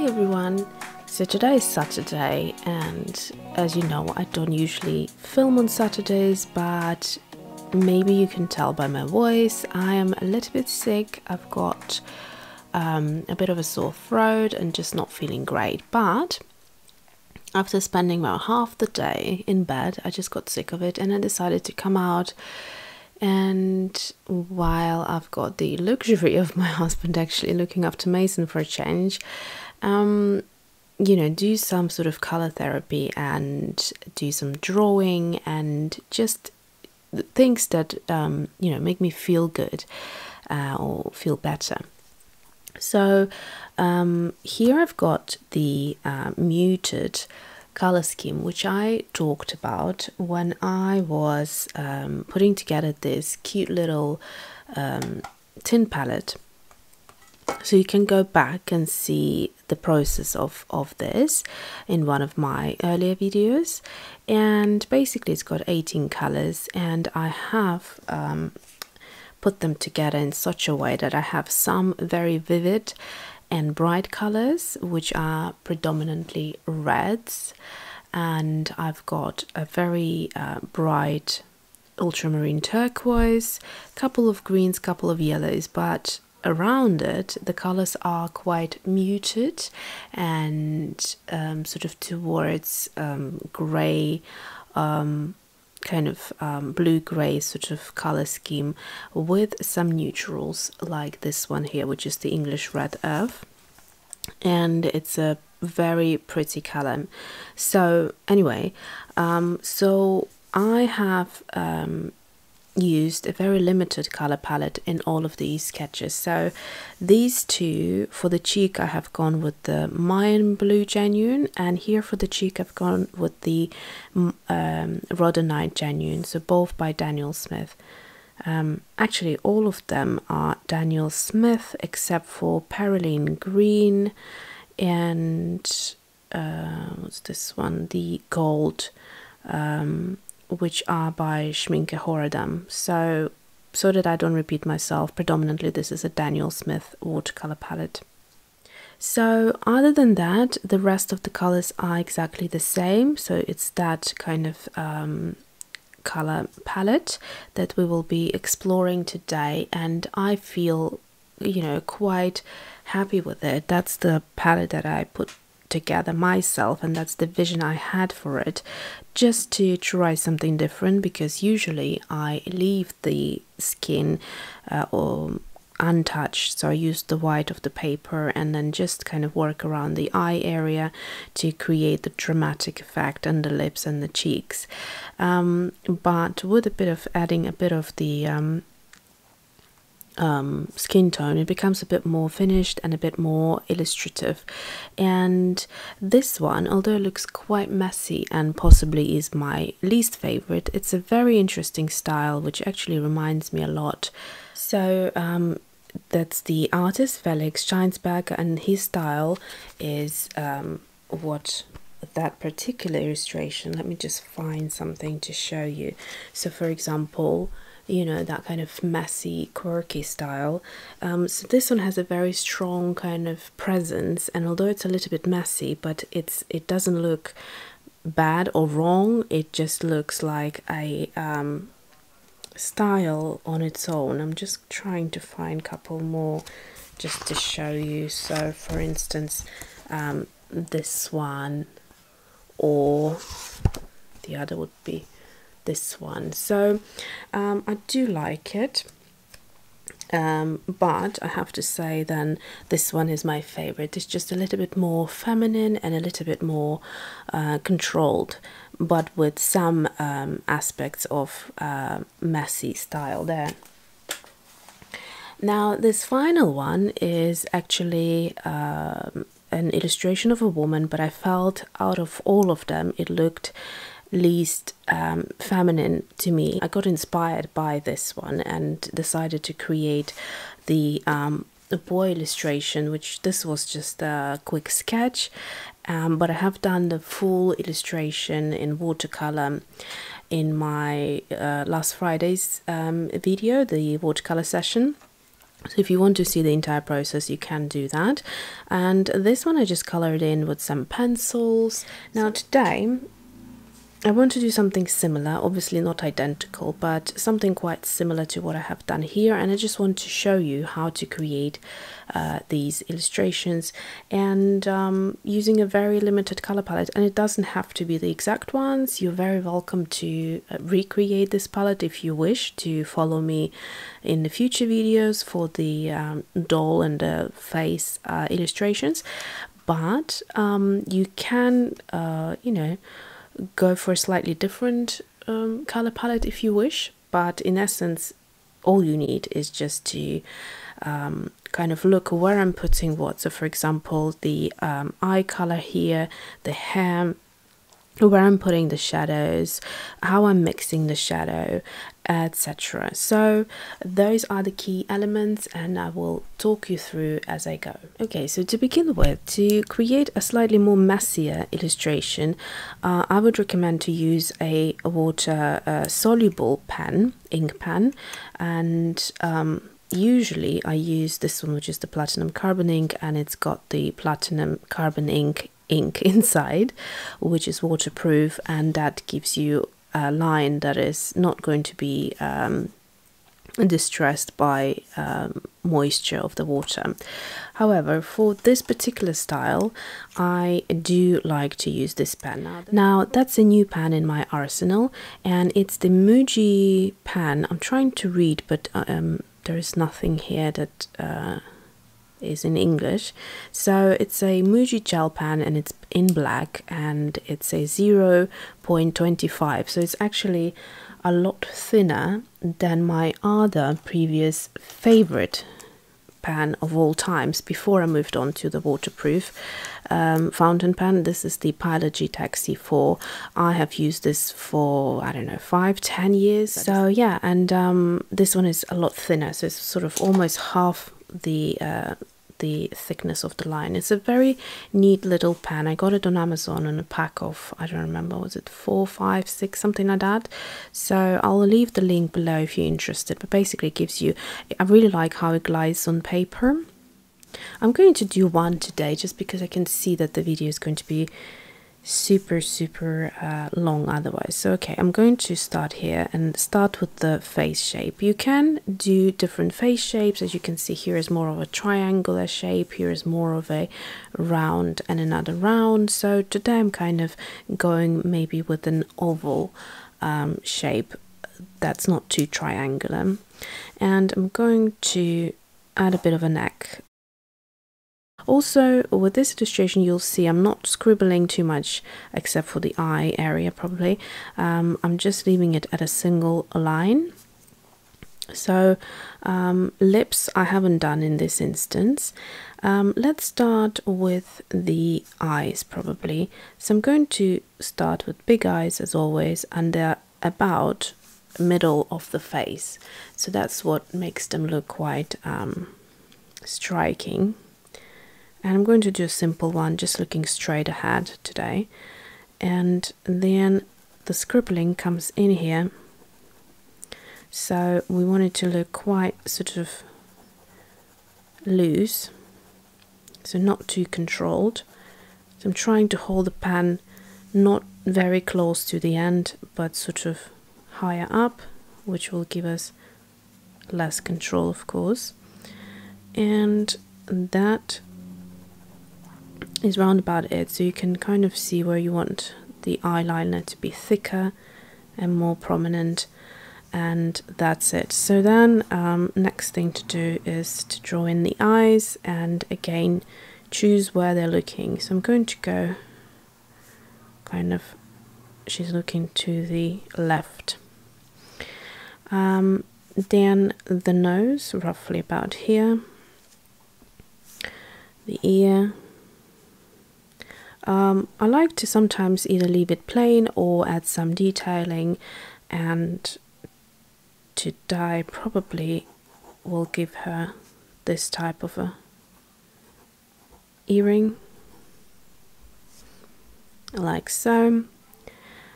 Hi everyone! So today is Saturday, and as you know, I don't usually film on Saturdays, but maybe you can tell by my voice I am a little bit sick. I've got a bit of a sore throat and just not feeling great, but after spending about half the day in bed, I just got sick of it and I decided to come out. And while I've got the luxury of my husband actually looking after Mason for a change, you know, do some sort of color therapy and do some drawing and just things that, you know, make me feel good or feel better. So here I've got the muted color scheme, which I talked about when I was putting together this cute little tin palette. So you can go back and see the process of this in one of my earlier videos, and basically it's got 18 colors, and I have put them together in such a way that I have some very vivid and bright colors, which are predominantly reds, and I've got a very bright ultramarine turquoise, couple of greens, couple of yellows, but around it the colors are quite muted and sort of towards gray, kind of blue-gray sort of color scheme with some neutrals like this one here, which is the English Red Earth, and it's a very pretty color. So anyway, so I have used a very limited color palette in all of these sketches. So these two, for the cheek I have gone with the Mayan Blue Genuine, and here for the cheek I've gone with the Rhodonite Genuine, so both by Daniel Smith. Actually all of them are Daniel Smith except for Perylene Green and what's this one, the Gold, which are by Schmincke Horadam. So that I don't repeat myself, predominantly this is a Daniel Smith watercolor palette. So other than that, the rest of the colors are exactly the same, so it's that kind of color palette that we will be exploring today, and I feel, you know, quite happy with it. That's the palette that I put together myself, and that's the vision I had for it, just to try something different, because usually I leave the skin or untouched, so I use the white of the paper and then just kind of work around the eye area to create the dramatic effect and the lips and the cheeks, but with a bit of adding a bit of the skin tone, it becomes a bit more finished and a bit more illustrative. And this one, although it looks quite messy and possibly is my least favorite, it's a very interesting style which actually reminds me a lot. So that's the artist Felix Scheinsberger, and his style is what that particular illustration, let me just find something to show you. So for example, you know, that kind of messy, quirky style. So this one has a very strong kind of presence, and although it's a little bit messy, but it doesn't look bad or wrong, it just looks like a style on its own. I'm just trying to find a couple more just to show you. So for instance, this one, or the other would be this one. So I do like it, but I have to say then this one is my favorite. It's just a little bit more feminine and a little bit more controlled, but with some aspects of messy style there. Now this final one is actually an illustration of a woman, but I felt out of all of them it looked least feminine to me. I got inspired by this one and decided to create the boy illustration, which this was just a quick sketch, but I have done the full illustration in watercolor in my last Friday's video, the watercolor session. So if you want to see the entire process, you can do that. And this one I just colored in with some pencils. Now today I want to do something similar, obviously not identical, but something quite similar to what I have done here, and I just want to show you how to create these illustrations and using a very limited color palette. And it doesn't have to be the exact ones. You're very welcome to recreate this palette if you wish to follow me in the future videos for the doll and the face illustrations, but you can you know, go for a slightly different color palette if you wish, but in essence all you need is just to kind of look where I'm putting what. So for example, the eye color here, the hair, where I'm putting the shadows, how I'm mixing the shadow, etc. So those are the key elements, and I will talk you through as I go. Okay, so to begin with, to create a slightly more messier illustration, I would recommend to use a water soluble pen, ink pen, and usually I use this one, which is the platinum carbon ink, and it's got the platinum carbon ink inside, which is waterproof, and that gives you a line that is not going to be distressed by moisture of the water. However, for this particular style, I do like to use this pen. Now that's a new pen in my arsenal, and it's the Muji pen. I'm trying to read, but there is nothing here that is in English. So it's a Muji gel pen, and it's in black, and it's a 0.25, so it's actually a lot thinner than my other previous favorite pen of all times before I moved on to the waterproof fountain pen. This is the Pilot G-Tech C4. I have used this for, I don't know, 5-10 years. So yeah, and this one is a lot thinner, so it's sort of almost half the thickness of the line. It's a very neat little pen. I got it on Amazon in a pack of, I don't remember, was it 4, 5, 6, something like that. So I'll leave the link below if you're interested, but basically it gives you, I really like how it glides on paper. I'm going to do one today just because I can see that the video is going to be super long otherwise. So okay, I'm going to start here and start with the face shape. You can do different face shapes. As you can see, here is more of a triangular shape, here is more of a round and another round. So today I'm kind of going maybe with an oval shape that's not too triangular, and I'm going to add a bit of a neck. Also, with this illustration, you'll see I'm not scribbling too much except for the eye area probably. I'm just leaving it at a single line. So lips I haven't done in this instance. Let's start with the eyes probably. So I'm going to start with big eyes as always, and they're about middle of the face. So that's what makes them look quite striking. And I'm going to do a simple one, just looking straight ahead today. And then the scribbling comes in here. So we want it to look quite sort of loose, so not too controlled. So I'm trying to hold the pen not very close to the end, but sort of higher up, which will give us less control, of course. And that is round about it, so you can kind of see where you want the eyeliner to be thicker and more prominent, and that's it. So then next thing to do is to draw in the eyes, and again choose where they're looking. So I'm going to go kind of, she's looking to the left. Then the nose, roughly about here, the ear. I like to sometimes either leave it plain or add some detailing, and today probably will give her this type of a earring, like so.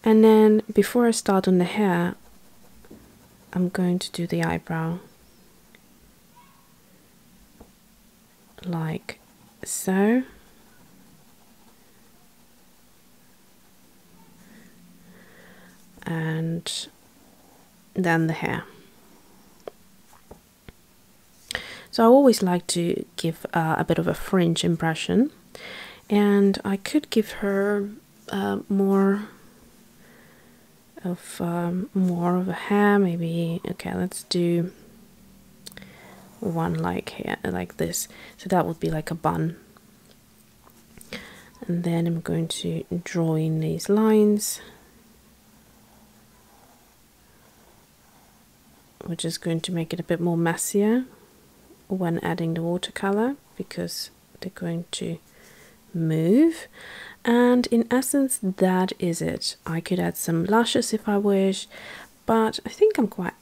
And then before I start on the hair, I'm going to do the eyebrow. like so. And then the hair. So I always like to give a bit of a fringe impression, and I could give her more of a hair, maybe. Okay, let's do one like here, like this. So that would be like a bun. And then I'm going to draw in these lines, which is going to make it a bit more messier when adding the watercolor, because they're going to move. And in essence, that is it. I could add some lashes if I wish, but I think I'm quite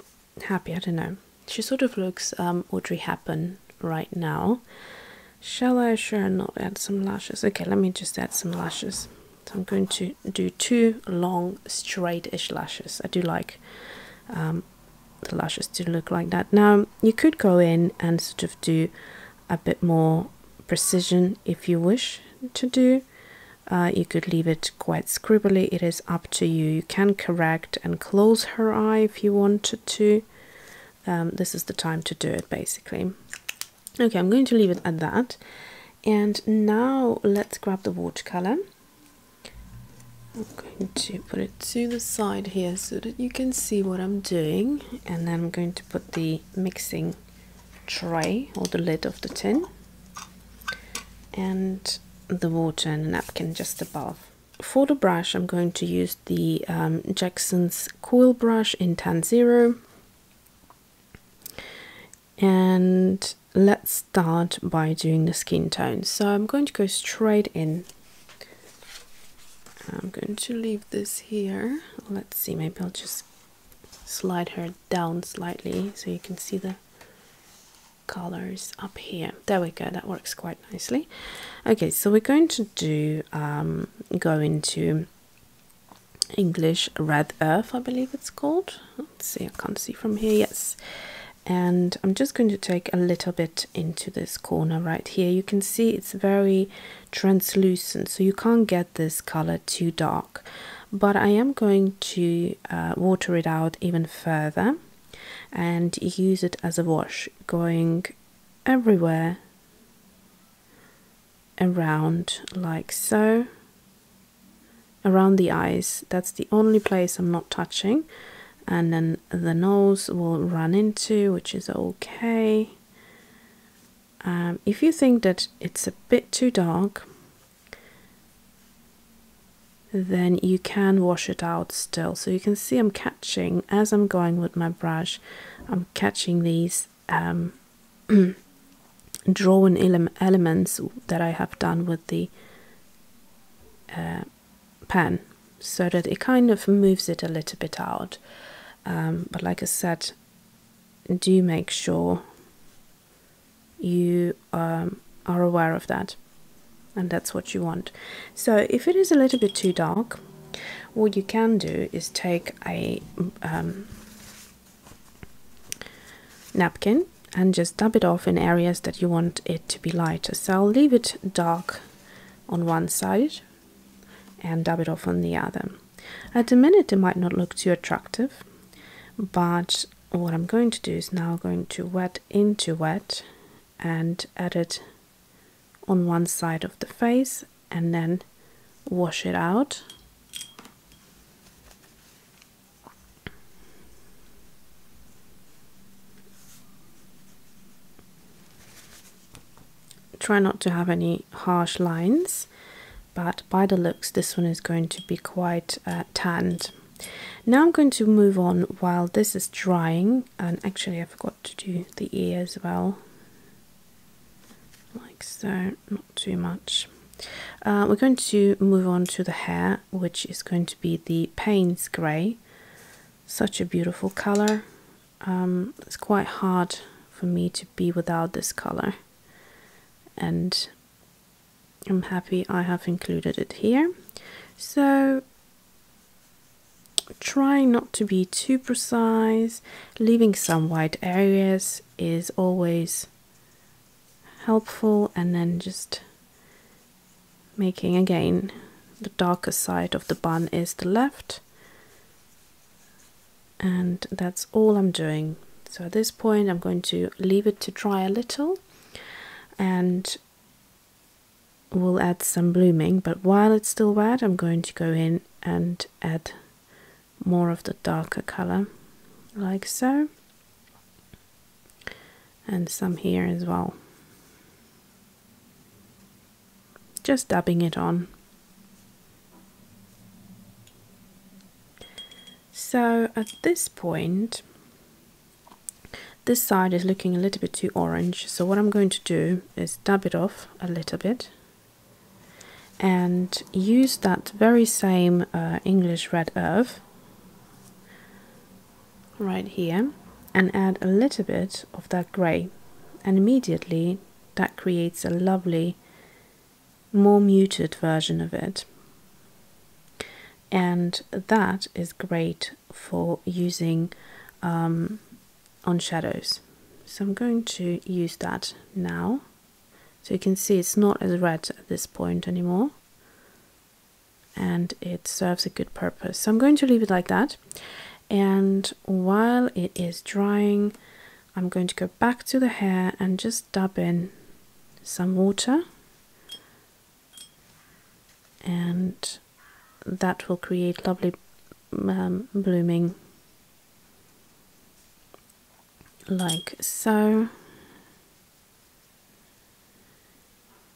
happy. I don't know, she sort of looks Audrey Hepburn right now. Shall I sure not add some lashes? Okay, let me just add some lashes. So I'm going to do 2 long straight-ish lashes. I do like the lashes to look like that. Now you could go in and sort of do a bit more precision if you wish to do. You could leave it quite scribbly. It is up to you. You can correct and close her eye if you wanted to. This is the time to do it, basically. Okay, I'm going to leave it at that. And now let's grab the watercolor. I'm going to put it to the side here so that you can see what I'm doing. And then I'm going to put the mixing tray, or the lid of the tin, and the water and a napkin just above. For the brush, I'm going to use the Jackson's Quill brush in Tan 0. And let's start by doing the skin tones. So I'm going to go straight in. I'm going to leave this here. Let's see, maybe I'll just slide her down slightly so you can see the colors up here. There we go, that works quite nicely. Okay, so we're going to do go into English Red Earth, I believe it's called. Let's see, I can't see from here. Yes. And I'm just going to take a little bit into this corner right here. You can see it's very translucent, so you can't get this color too dark. But I am going to water it out even further and use it as a wash, going everywhere around, like so, around the eyes. That's the only place I'm not touching. And then the nose will run into, which is okay. If you think that it's a bit too dark, then you can wash it out still. So you can see I'm catching, as I'm going with my brush, I'm catching these drawn elements that I have done with the pen, so that it kind of moves it a little bit out. But like I said, do make sure you are aware of that, and that's what you want. So if it is a little bit too dark, what you can do is take a napkin and just dab it off in areas that you want it to be lighter. So I'll leave it dark on one side and dab it off on the other. At the minute it might not look too attractive, but what I'm going to do is now going to wet into wet and add it on one side of the face and then wash it out. Try not to have any harsh lines, but by the looks this one is going to be quite tanned. Now I'm going to move on while this is drying, and actually I forgot to do the ear as well, like so, not too much. We're going to move on to the hair, which is going to be the Payne's grey. Such a beautiful color. It's quite hard for me to be without this color, and I'm happy I have included it here. So trying not to be too precise, leaving some white areas is always helpful, and then just making again the darker side of the bun is the left, and that's all I'm doing. So at this point I'm going to leave it to dry a little and we'll add some blooming, but while it's still wet I'm going to go in and add more of the darker color like so, and some here as well, just dabbing it on. So at this point this side is looking a little bit too orange, so what I'm going to do is dab it off a little bit and use that very same English red earth right here and add a little bit of that grey, and immediately that creates a lovely, more muted version of it. And that is great for using on shadows. So I'm going to use that now. So you can see it's not as red at this point anymore, and it serves a good purpose. So I'm going to leave it like that, and while it is drying I'm going to go back to the hair and just dab in some water, and that will create lovely blooming like so.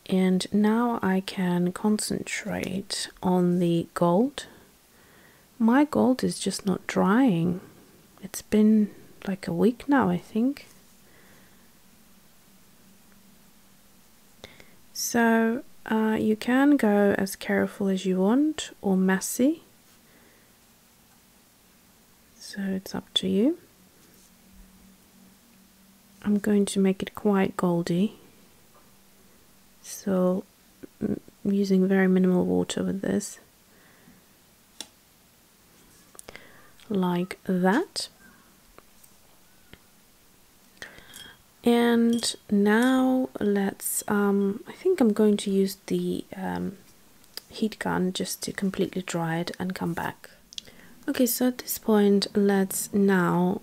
And now I can concentrate on the gold. My gold is just not drying. It's been like a week now, I think. So you can go as careful as you want or messy. So it's up to you. I'm going to make it quite goldy. So using very minimal water with this. Like that. And now let's, I think I'm going to use the heat gun just to completely dry it and come back. Okay, so at this point let's now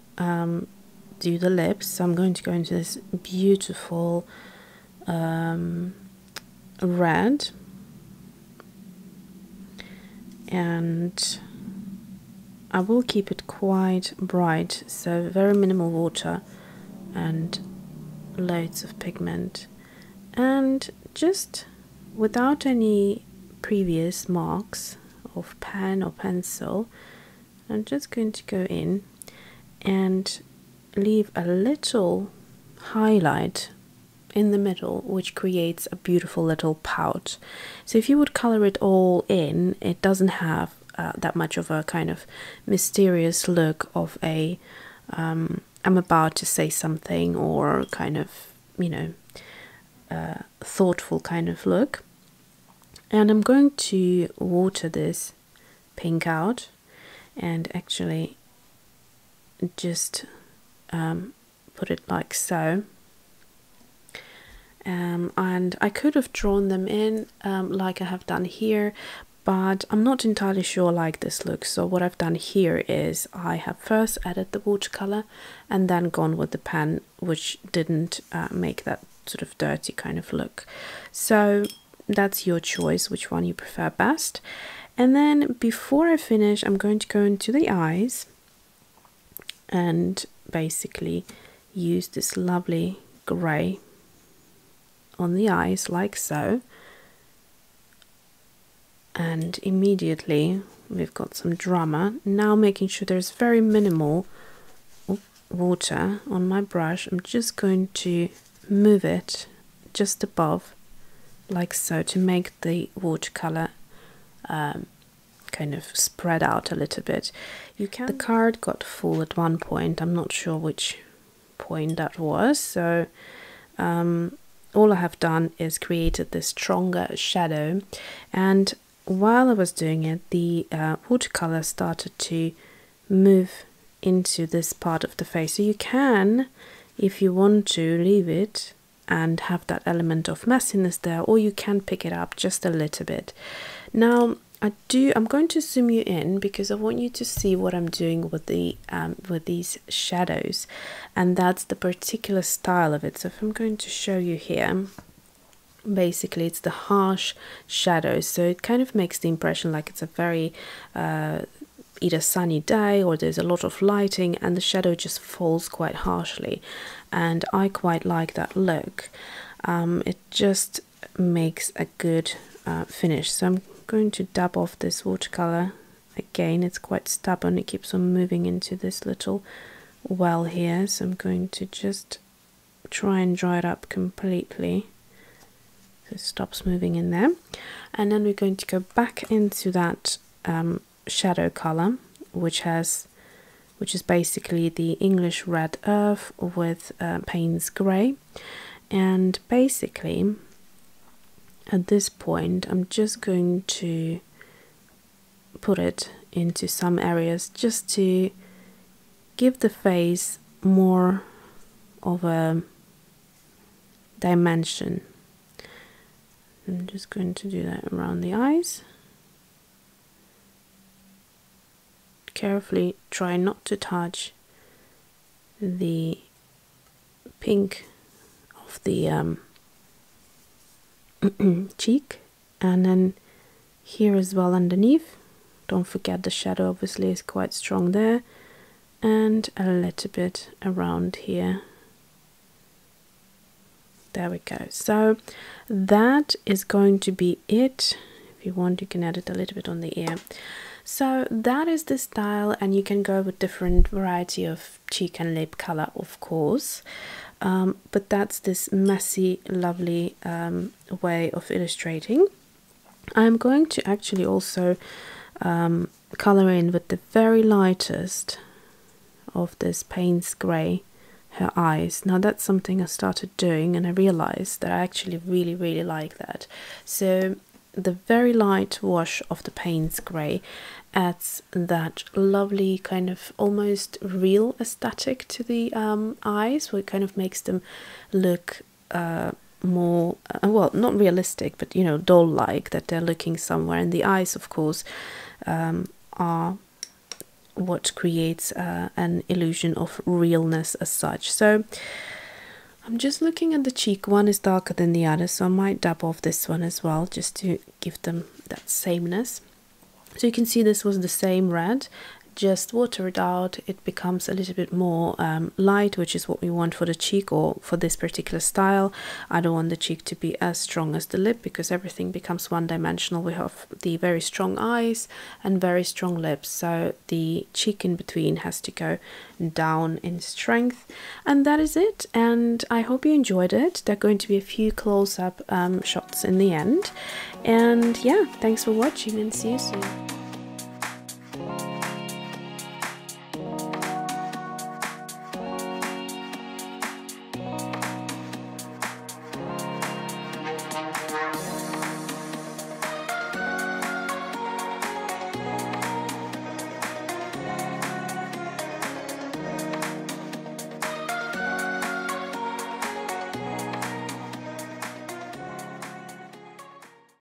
do the lips. So I'm going to go into this beautiful red, and I will keep it quite bright, so very minimal water and loads of pigment, and just without any previous marks of pen or pencil, I'm just going to go in and leave a little highlight in the middle, which creates a beautiful little pout. So if you would color it all in, it doesn't have that much of a kind of mysterious look of a I'm about to say something, or kind of, you know, thoughtful kind of look. And I'm going to water this pink out and actually just put it like so. And I could have drawn them in like I have done here, but I'm not entirely sure like this looks. So what I've done here is I have first added the watercolor and then gone with the pen, which didn't make that sort of dirty kind of look. So that's your choice, which one you prefer best. And then before I finish, I'm going to go into the eyes and basically use this lovely grey on the eyes like so, and immediately we've got some drama. Now making sure there's very minimal water on my brush, I'm just going to move it just above like so to make the watercolor kind of spread out a little bit. You can. The card got full at one point, I'm not sure which point that was, so all I have done is created this stronger shadow, and while I was doing it, the watercolor started to move into this part of the face. So you can, if you want to, leave it and have that element of messiness there, or you can pick it up just a little bit. Now I'm going to zoom you in because I want you to see what I'm doing with the with these shadows, and that's the particular style of it. So if I'm going to show you here, basically it's the harsh shadows, so it kind of makes the impression like it's a very either sunny day or there's a lot of lighting and the shadow just falls quite harshly, and I quite like that look. It just makes a good finish. So I'm going to dab off this watercolor again. It's quite stubborn, it keeps on moving into this little well here, so I'm going to just try and dry it up completely so it stops moving in there. And then we're going to go back into that shadow color, which is basically the English red earth with Payne's grey. And basically at this point I'm just going to put it into some areas just to give the face more of a dimension. I'm just going to do that around the eyes. Carefully try not to touch the pink of the cheek, and then here as well underneath. Don't forget the shadow obviously is quite strong there, and a little bit around here. There we go. So that is going to be it. If you want, you can add it a little bit on the ear. So that is the style, and you can go with different variety of cheek and lip color, of course. But that's this messy, lovely way of illustrating. I'm going to actually also color in with the very lightest of this Payne's grey her eyes. Now that's something I started doing and I realized that I actually really like that. So the very light wash of the Payne's grey adds that lovely kind of almost real aesthetic to the eyes, where it kind of makes them look more well, not realistic, but you know, doll-like, that they're looking somewhere. And the eyes, of course, are what creates an illusion of realness as such. So I'm just looking at the cheek. One is darker than the other, so I might dab off this one as well just to give them that sameness. So you can see this was the same red, just watered out. It becomes a little bit more light, which is what we want for the cheek, or for this particular style. I don't want the cheek to be as strong as the lip because everything becomes one-dimensional. We have the very strong eyes and very strong lips, so the cheek in between has to go down in strength. And that is it, and I hope you enjoyed it. There are going to be a few close-up shots in the end. And yeah, thanks for watching and see you soon.